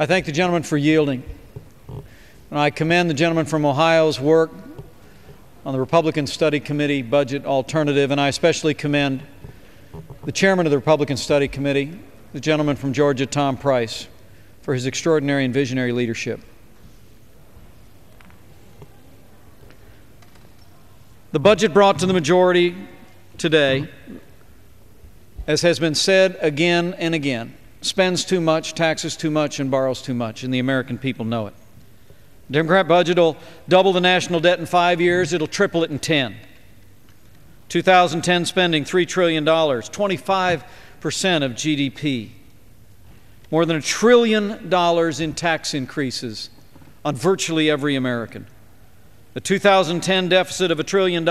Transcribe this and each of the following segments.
I thank the gentleman for yielding. And I commend the gentleman from Ohio's work on the Republican Study Committee budget alternative, and I especially commend the chairman of the Republican Study Committee, the gentleman from Georgia, Tom Price, for his extraordinary and visionary leadership. The budget brought to the majority today, as has been said again and again, spends too much, taxes too much, and borrows too much, and the American people know it. The Democrat budget will double the national debt in 5 years. It'll triple it in 10. 2010 spending, $3 trillion, 25% of GDP. More than $1 trillion in tax increases on virtually every American. The 2010 deficit of $1 trillion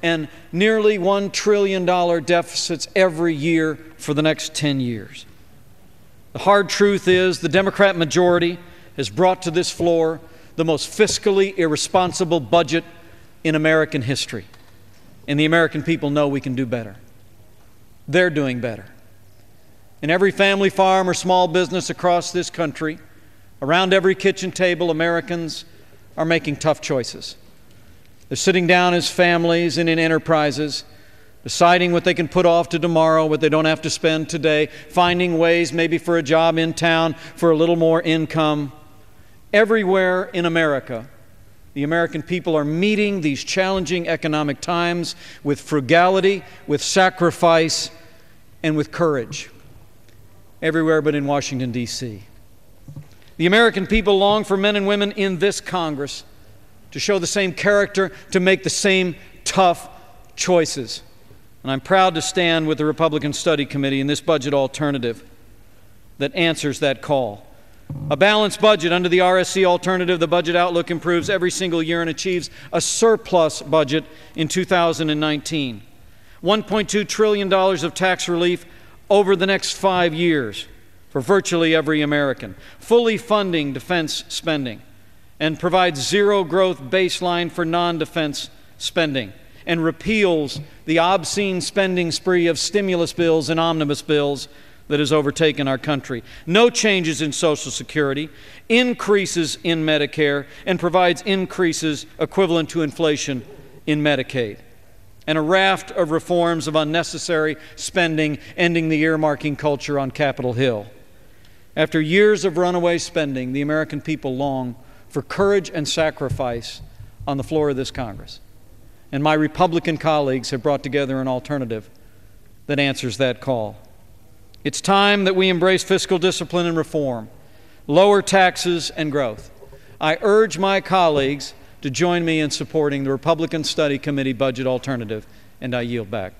and nearly $1 trillion deficits every year for the next 10 years. The hard truth is the Democrat majority has brought to this floor the most fiscally irresponsible budget in American history. And the American people know we can do better. They're doing better. In every family farm or small business across this country, around every kitchen table, Americans are making tough choices. They're sitting down as families and in enterprises, deciding what they can put off to tomorrow, what they don't have to spend today, finding ways maybe for a job in town, for a little more income. Everywhere in America, the American people are meeting these challenging economic times with frugality, with sacrifice, and with courage. Everywhere but in Washington, D.C. The American people long for men and women in this Congress to show the same character, to make the same tough choices. And I'm proud to stand with the Republican Study Committee in this budget alternative that answers that call. A balanced budget under the RSC alternative, the budget outlook improves every single year and achieves a surplus budget in 2019. $1.2 trillion of tax relief over the next 5 years for virtually every American, fully funding defense spending, and provides zero growth baseline for non-defense spending, and repeals the obscene spending spree of stimulus bills and omnibus bills that has overtaken our country. No changes in Social Security, increases in Medicare, and provides increases equivalent to inflation in Medicaid. And a raft of reforms of unnecessary spending, ending the earmarking culture on Capitol Hill. After years of runaway spending, the American people long for courage and sacrifice on the floor of this Congress. And my Republican colleagues have brought together an alternative that answers that call. It's time that we embrace fiscal discipline and reform, lower taxes and growth. I urge my colleagues to join me in supporting the Republican Study Committee budget alternative, and I yield back.